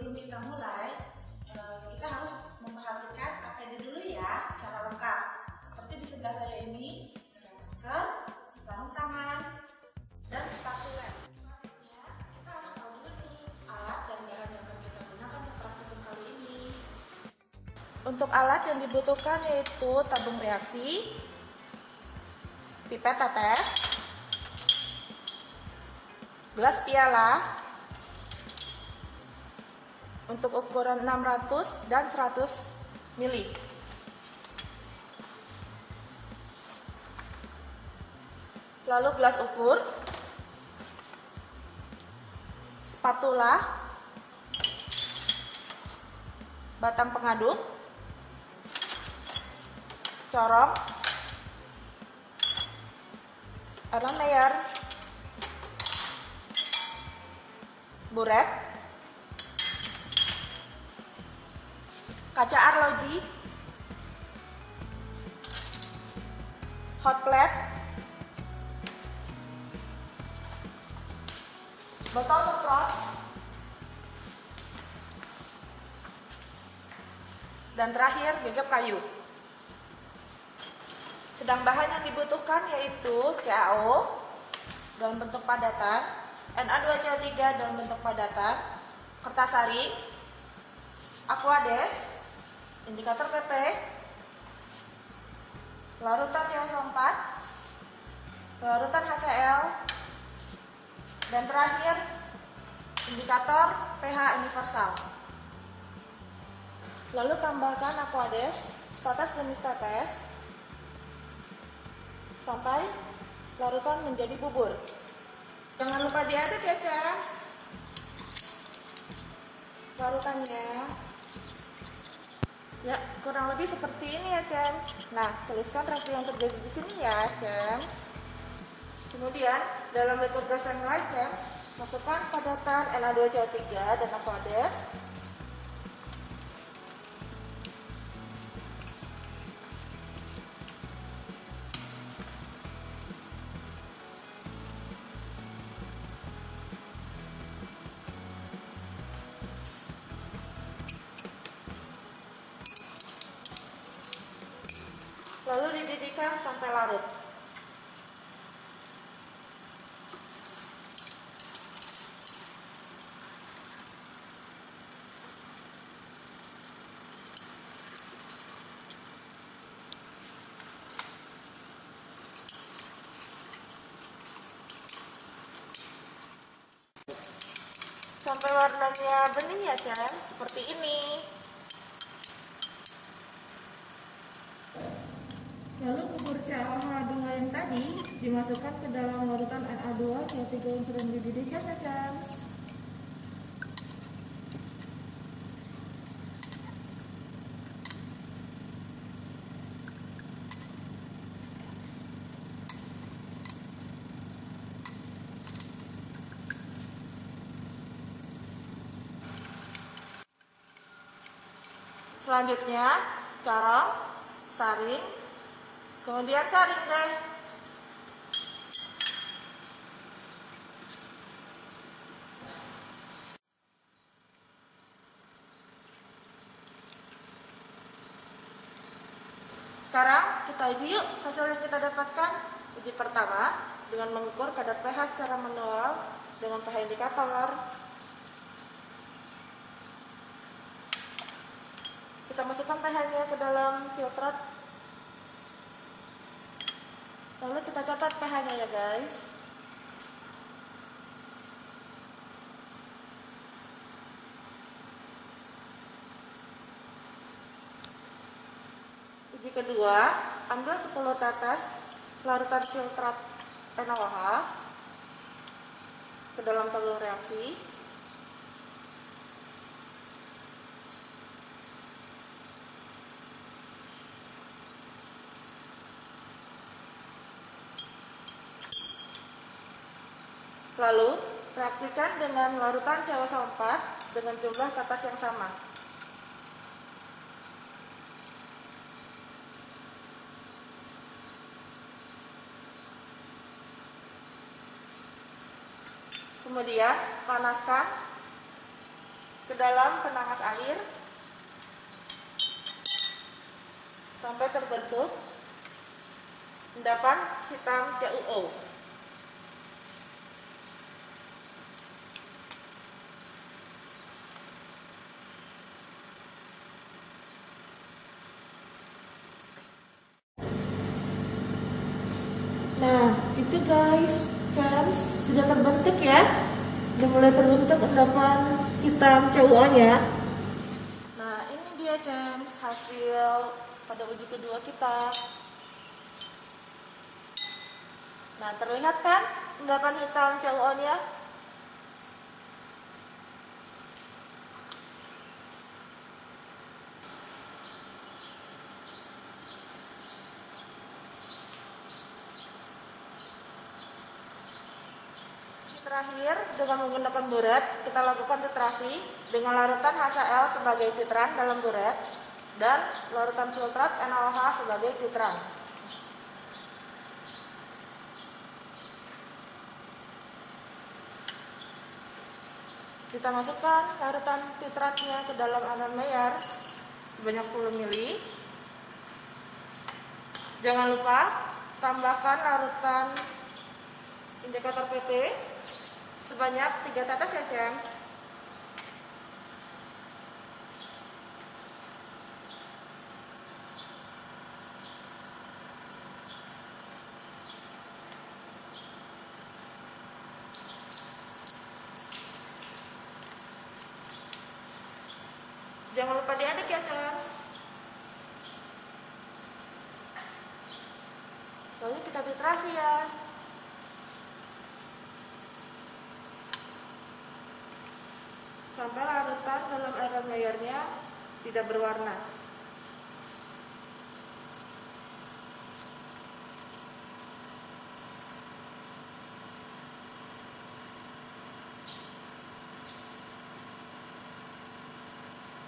sebelum kita mulai, kita harus memperhatikan APD dulu ya, secara lengkap. Seperti di sebelah saya ini, ada masker, sarung tangan, dan sepatu lab. Selanjutnya, kita harus tahu dulu nih, alat dan bahan yang akan kita gunakan untuk praktikum kali ini. Untuk alat yang dibutuhkan yaitu tabung reaksi, pipet tetes, gelas piala, untuk ukuran 600 dan 100 ml. Lalu gelas ukur, spatula, batang pengaduk, corong, iron layer, buret, kaca arloji, hot plate, botol semprot, dan terakhir gegap kayu. Sedang bahan yang dibutuhkan yaitu CaO dalam bentuk padatan, Na2CO3 dalam bentuk padatan, kertas saring, Aquades, indikator PP, larutan CO4, larutan HCl, dan terakhir indikator pH universal. Lalu tambahkan Aquades states demi states sampai larutan menjadi bubur. Jangan lupa diaduk ya, Cems. Larutannya ya kurang lebih seperti ini ya, Cems. Nah, tuliskan reaksi yang terjadi di sini ya, Cems. Kemudian dalam metode yang lain, Cems, masukkan padatan Na2CO3 dan Aquades. Lalu dididihkan sampai larut. Sampai warnanya bening ya, Cem, seperti ini. Lalu bubur CaO2 yang tadi dimasukkan ke dalam larutan Na2CO3 yang sedang dididihkan ya, Cem. Selanjutnya corong, saring, kemudian saring deh. Sekarang kita uji yuk hasil yang kita dapatkan. Uji pertama dengan mengukur kadar pH secara manual dengan pH indikator. Kita masukkan pH-nya ke dalam filtrat. Lalu kita catat pH-nya ya, guys. Uji kedua, ambil 10 tetes larutan filtrat NaOH ke dalam tabung reaksi. Lalu, reaksikan dengan larutan CaO4 dengan jumlah tetes yang sama. Kemudian, panaskan ke dalam penangas air sampai terbentuk endapan hitam CuO. Nah, itu guys, sudah terbentuk ya. Udah mulai terbentuk endapan hitam CuO-nya. Nah, ini dia hasil pada uji kedua kita. Nah, terlihat kan endapan hitam CuO-nya? Terakhir, dengan menggunakan buret, kita lakukan titrasi dengan larutan HCl sebagai titran dalam buret dan larutan filtrat NaOH sebagai titran. Kita masukkan larutan titratnya ke dalam Iron Mayer sebanyak 10 ml. Jangan lupa tambahkan larutan indikator PP sebanyak 3 tetes ya, James. Jangan lupa diaduk ya, James. Lalu kita titrasi ya. Sampai larutan dalam Iron Mayer-nya tidak berwarna.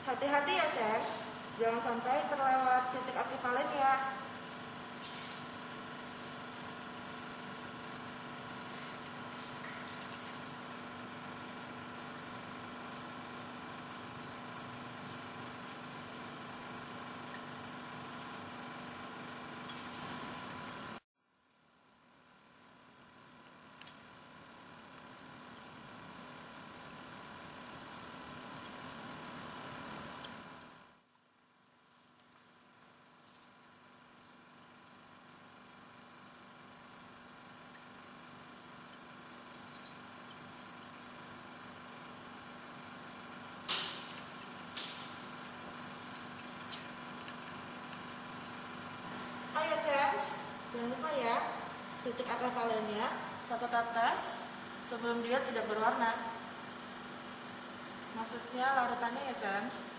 Hati-hati ya, James. Jangan sampai terlewat titik ekivalen ya. Jangan lupa ya, titik ekvivalennya 1 tetes sebelum dia tidak berwarna. Maksudnya larutannya ya, James.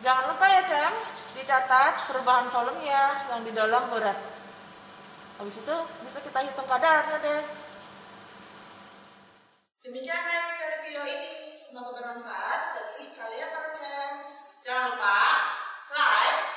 Jangan lupa ya, James, dicatat perubahan volumenya yang di dalam buret. Habis itu bisa kita hitung kadarnya deh. Demikian review dari video ini. Semoga bermanfaat bagi kalian para James. Jangan lupa like,